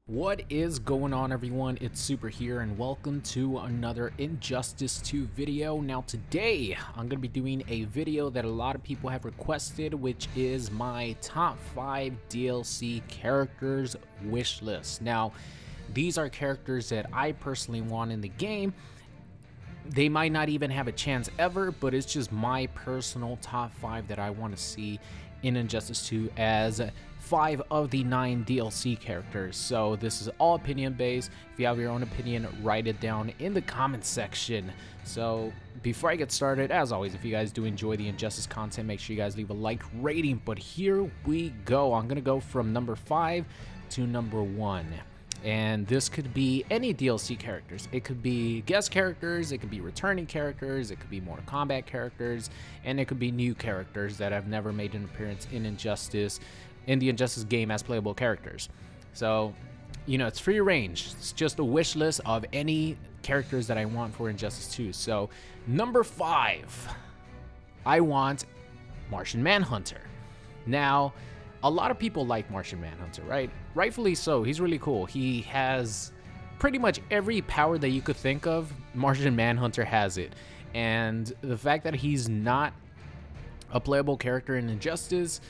What is going on, everyone? It's Super here, and welcome to another Injustice 2 video. Now today I'm going to be doing a video that a lot of people have requested, which is my top 5 DLC characters wish list. Now these are characters that I personally want in the game. They might not even have a chance ever, but it's just my personal top 5 that I want to see in Injustice 2 as 5 of the 9 DLC characters. So this is all opinion based. If you have your own opinion, write it down in the comments section. So before I get started, as always, if you guys do enjoy the Injustice content, make sure you guys leave a like rating. But here we go. I'm gonna go from number 5 to number 1. And this could be any DLC characters. It could be guest characters, it could be returning characters, it could be Mortal Kombat characters, and it could be new characters that have never made an appearance in the Injustice game as playable characters. So, you know, it's free range. It's just a wish list of any characters that I want for Injustice 2. So, number 5, I want Martian Manhunter. Now, a lot of people like Martian Manhunter, right? Rightfully so. He's really cool. He has pretty much every power that you could think of. Martian Manhunter has it. And the fact that he's not a playable character in Injustice,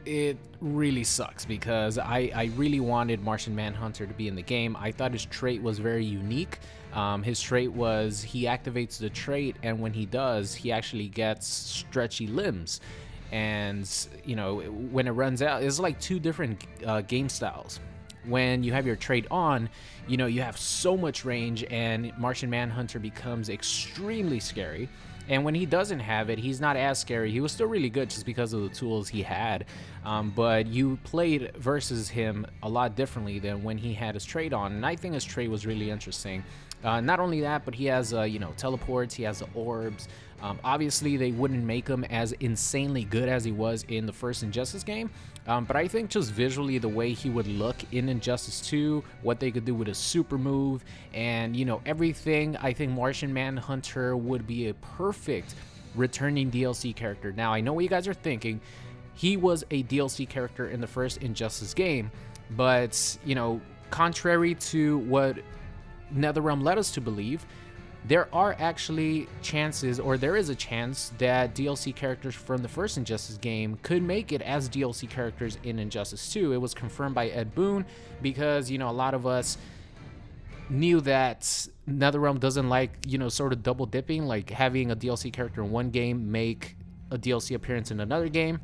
it really sucks, because I really wanted Martian Manhunter to be in the game. I thought his trait was very unique. His trait was he activates the trait, and when he does, he actually gets stretchy limbs. And you know, when it runs out, it's like 2 different game styles. When you have your trait on, you know, you have so much range, and Martian Manhunter becomes extremely scary. And when he doesn't have it, he's not as scary. He was still really good just because of the tools he had. But you played versus him a lot differently than when he had his trait on. And I think his trait was really interesting. Not only that, but he has, you know, teleports, he has the orbs. Obviously, they wouldn't make him as insanely good as he was in the first Injustice game. But I think just visually, the way he would look in Injustice 2, what they could do with a super move, and, you know, everything, I think Martian Manhunter would be a perfect returning DLC character. Now, I know what you guys are thinking. He was a DLC character in the first Injustice game, but, you know, contrary to what NetherRealm led us to believe, there are actually chances, or there is a chance, that DLC characters from the first Injustice game could make it as DLC characters in Injustice 2. It was confirmed by Ed Boon, because, you know, a lot of us knew that NetherRealm doesn't like, you know, sort of double dipping, like having a DLC character in one game make a DLC appearance in another game,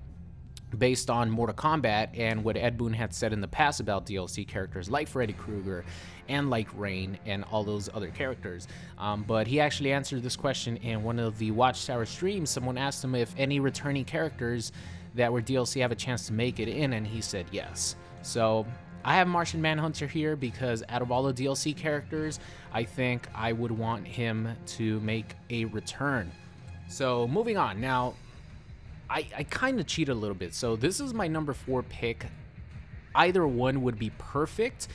based on Mortal Kombat and what Ed Boon had said in the past about DLC characters like Freddy Krueger and like Rain and all those other characters. But he actually answered this question in one of the Watchtower streams. Someone asked him if any returning characters that were DLC have a chance to make it in, and he said yes. So I have Martian Manhunter here because out of all the DLC characters, I think I would want him to make a return. So moving on. Now, I kind of cheated a little bit. So this is my number 4 pick. Either one would be perfect,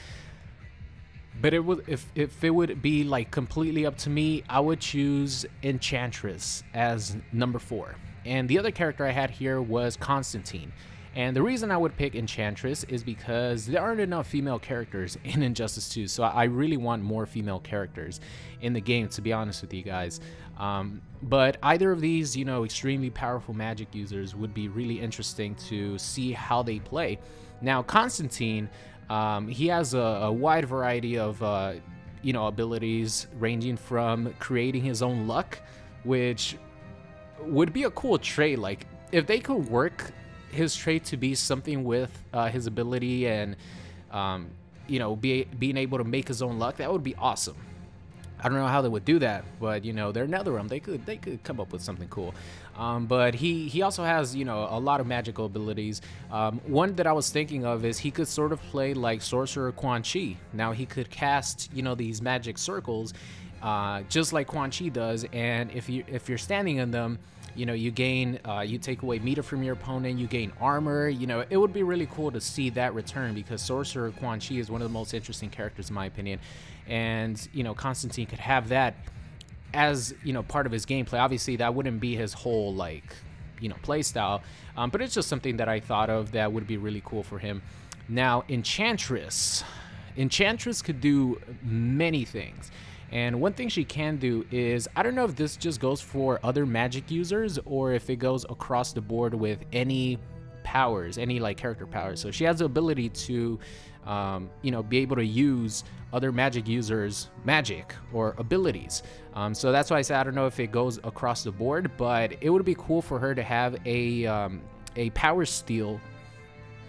but it would, if it would be like completely up to me, I would choose Enchantress as number 4. And the other character I had here was Constantine. And the reason I would pick Enchantress is because there aren't enough female characters in Injustice 2. So I really want more female characters in the game, to be honest with you guys. But either of these, you know, extremely powerful magic users would be really interesting to see how they play. Now, Constantine, he has a wide variety of, you know, abilities, ranging from creating his own luck, which would be a cool trait. Like, if they could work his trait to be something with his ability and, you know, being able to make his own luck, that would be awesome. I don't know how they would do that, but, you know, they're NetherRealm. They could come up with something cool. But he also has, you know, a lot of magical abilities. One that I was thinking of is he could sort of play like Sorcerer Quan Chi. Now, he could cast, you know, these magic circles just like Quan Chi does, and if you're standing in them, you know, you gain, you take away meter from your opponent, you gain armor. You know, it would be really cool to see that return, because Sorcerer Quan Chi is one of the most interesting characters in my opinion. And, you know, Constantine could have that as, you know, part of his gameplay. Obviously, that wouldn't be his whole, like, you know, play style, but it's just something that I thought of that would be really cool for him. Now, Enchantress. Enchantress could do many things. And one thing she can do is, I don't know if this just goes for other magic users or if it goes across the board with any powers, any like character powers. So she has the ability to, you know, be able to use other magic users' magic or abilities. So that's why I said I don't know if it goes across the board, but it would be cool for her to have a power steal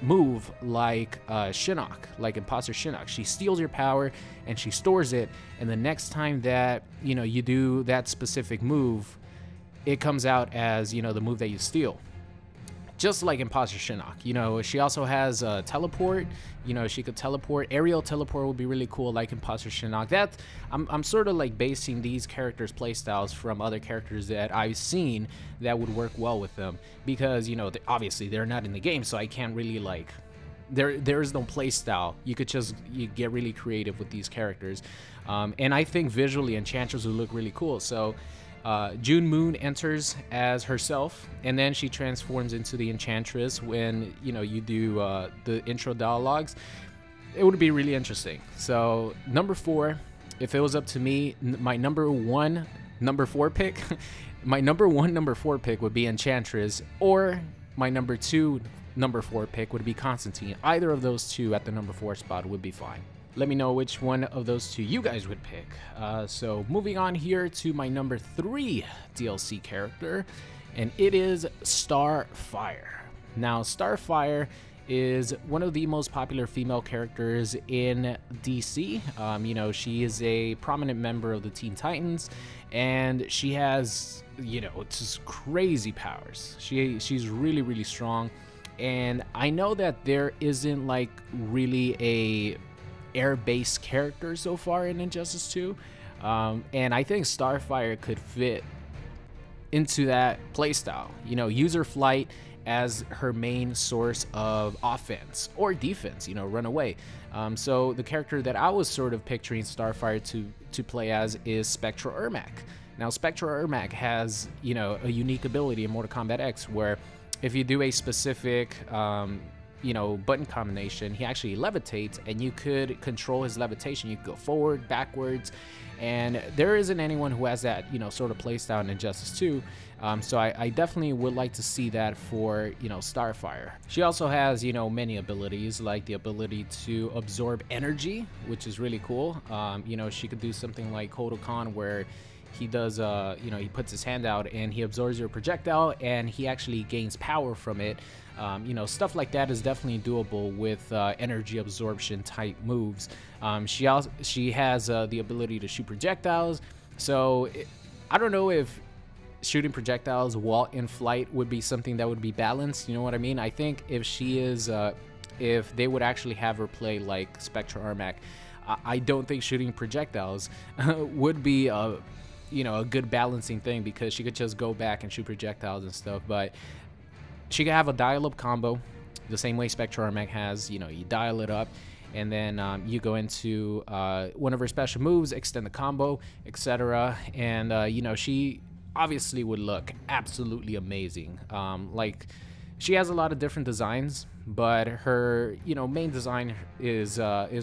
move like Shinnok, like Imposter Shinnok. She steals your power and she stores it, and the next time that, you know, you do that specific move, it comes out as, you know, the move that you steal. Just like Imposter Shinnok. You know, she also has teleport. You know, she could teleport. Aerial teleport would be really cool, like Imposter Shinnok. That I'm sort of like basing these characters' playstyles from other characters that I've seen that would work well with them, because, you know, obviously they're not in the game, so I can't really like. There is no playstyle. You get really creative with these characters, and I think visually Enchantress would look really cool. So. June Moon enters as herself, and then she transforms into the Enchantress when, you know, you do the intro dialogues. It would be really interesting. So number 4, if it was up to me, my number 4 pick, my number 4 pick would be Enchantress, or my number 2 number 4 pick would be Constantine. Either of those two at the number 4 spot would be fine. Let me know which one of those two you guys would pick. So moving on here to my number 3 DLC character, and it is Starfire. Now, Starfire is one of the most popular female characters in DC. You know, she is a prominent member of the Teen Titans, and she has, you know, just crazy powers. She's really, really strong, and I know that there isn't like really a air-based character so far in Injustice 2, and I think Starfire could fit into that playstyle. You know, use her flight as her main source of offense or defense, you know, run away. So the character that I was sort of picturing Starfire to play as is Spectral Ermac. Now, Spectral Ermac has, you know, a unique ability in Mortal Kombat X where if you do a specific you know, button combination, he actually levitates, and you could control his levitation. You could go forward, backwards, and there isn't anyone who has that, you know, sort of playstyle in Injustice 2. So I definitely would like to see that for, you know, Starfire. She also has, you know, many abilities, like the ability to absorb energy, which is really cool. You know, she could do something like Kodokan, where he does, you know, he puts his hand out and he absorbs your projectile and he actually gains power from it. You know, stuff like that is definitely doable with energy absorption type moves. She has the ability to shoot projectiles. So I don't know if shooting projectiles while in flight would be something that would be balanced. You know what I mean? I think if she is, if they would actually have her play like Spectral Ermac, I don't think shooting projectiles would be you know, a good balancing thing, because she could just go back and shoot projectiles and stuff. But she could have a dial-up combo the same way Spectral Ermac has. You know, you dial it up and then you go into one of her special moves, extend the combo, etc. And you know, she obviously would look absolutely amazing. Like, she has a lot of different designs, but her, you know, main design is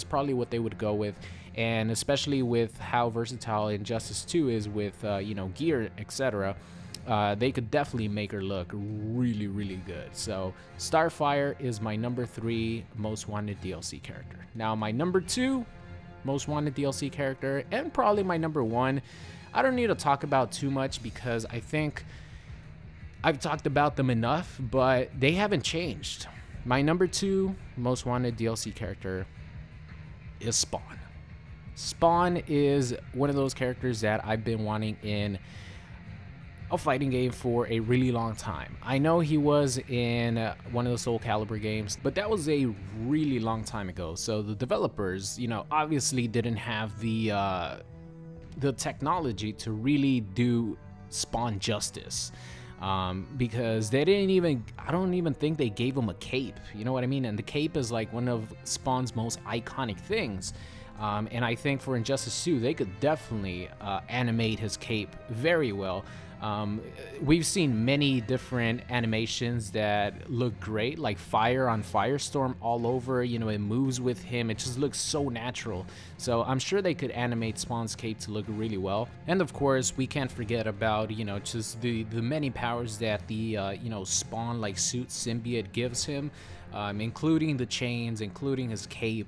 probably what they would go with. And especially with how versatile Injustice 2 is with, you know, gear, etc., they could definitely make her look really, really good. So Starfire is my number 3 most wanted DLC character. Now, my number 2 most wanted DLC character, and probably my number 1, I don't need to talk about too much because I think I've talked about them enough, but they haven't changed. My number 2 most wanted DLC character is Spawn. Spawn is one of those characters that I've been wanting in a fighting game for a really long time. I know he was in one of the Soul Calibur games, but that was a really long time ago. So the developers, you know, obviously didn't have the technology to really do Spawn justice. Because they didn't even, I don't even think they gave him a cape, you know what I mean? And the cape is like one of Spawn's most iconic things. And I think for Injustice 2, they could definitely animate his cape very well. We've seen many different animations that look great, like fire on Firestorm all over, you know, it moves with him. It just looks so natural. So I'm sure they could animate Spawn's cape to look really well. And of course, we can't forget about, you know, just the many powers that the, you know, Spawn-like suit symbiote gives him. Including the chains, including his cape,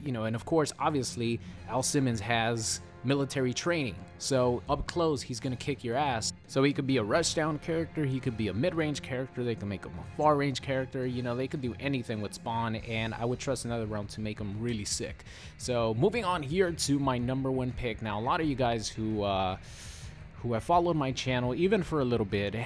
you know, and of course, obviously, Al Simmons has military training, so up close, he's gonna kick your ass. So he could be a rushdown character, he could be a mid-range character, they can make him a far-range character, you know, they could do anything with Spawn, and I would trust NetherRealm to make him really sick. So moving on here to my #1 pick. Now, a lot of you guys who have followed my channel even for a little bit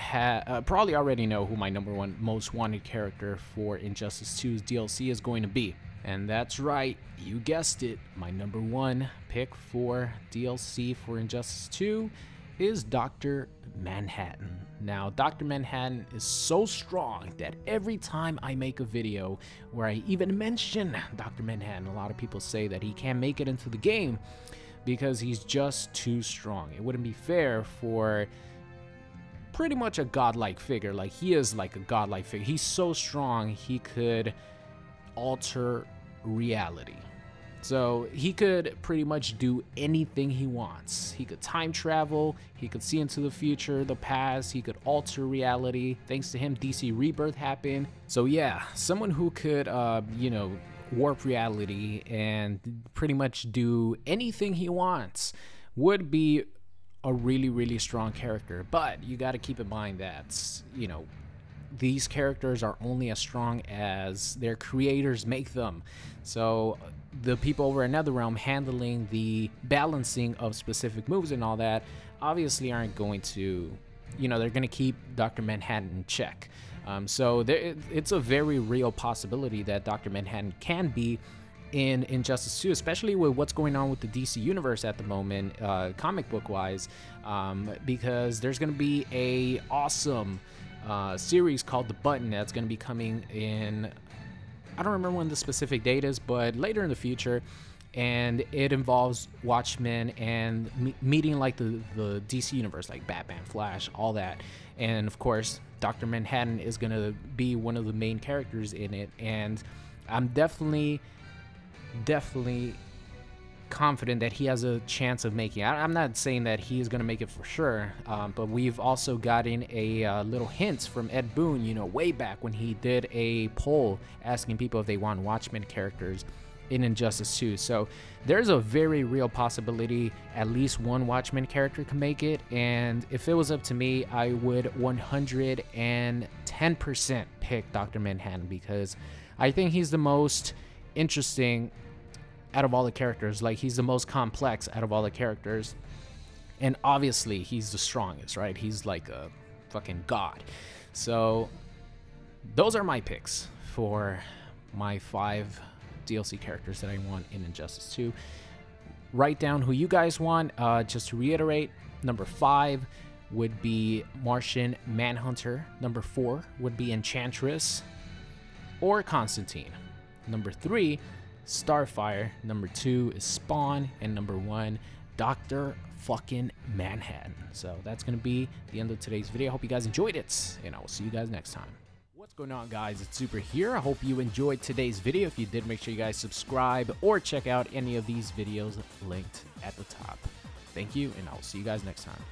probably already know who my #1 most wanted character for Injustice 2's DLC is going to be. And that's right, you guessed it, my #1 pick for DLC for Injustice 2 is Dr. Manhattan. Now, Dr. Manhattan is so strong that every time I make a video where I even mention Dr. Manhattan, a lot of people say that he can't make it into the game because he's just too strong. It wouldn't be fair for pretty much a godlike figure. Like, he is like a godlike figure. He's so strong, he could alter reality. So he could pretty much do anything he wants. He could time travel, he could see into the future, the past, he could alter reality. Thanks to him, DC Rebirth happened. So yeah, someone who could, you know, warp reality and pretty much do anything he wants would be a really strong character. But you got to keep in mind that, you know, these characters are only as strong as their creators make them. So the people over at NetherRealm handling the balancing of specific moves and all that obviously aren't going to, you know, they're going to keep Dr. Manhattan in check. So it's a very real possibility that Dr. Manhattan can be in Injustice 2, especially with what's going on with the DC Universe at the moment, comic book wise, because there's going to be a awesome series called The Button that's going to be coming in, I don't remember when the specific date is, but later in the future, and it involves Watchmen and meeting like the DC Universe, like Batman, Flash, all that. And of course, Dr. Manhattan is going to be one of the main characters in it, and I'm definitely confident that he has a chance of making it. I'm not saying that he is going to make it for sure, but we've also gotten a little hint from Ed Boon, you know, way back when he did a poll asking people if they want Watchmen characters in Injustice 2. So there's a very real possibility at least one Watchmen character can make it, and if it was up to me, I would 110% pick Dr. Manhattan, because I think he's the most interesting out of all the characters. Like, he's the most complex out of all the characters, and obviously he's the strongest, right? He's like a fucking god. So those are my picks for my 5 DLC characters that I want in Injustice 2. Write down who you guys want. Just to reiterate, number 5 would be Martian Manhunter, number 4 would be Enchantress or Constantine, number 3 Starfire, number 2 is Spawn, and number 1 Dr. fucking Manhattan. So that's gonna be the end of today's video. I hope you guys enjoyed it, and I will see you guys next time. What's going on, guys? It's Super here. I hope you enjoyed today's video. If you did, make sure you guys subscribe or check out any of these videos linked at the top. Thank you, and I will see you guys next time.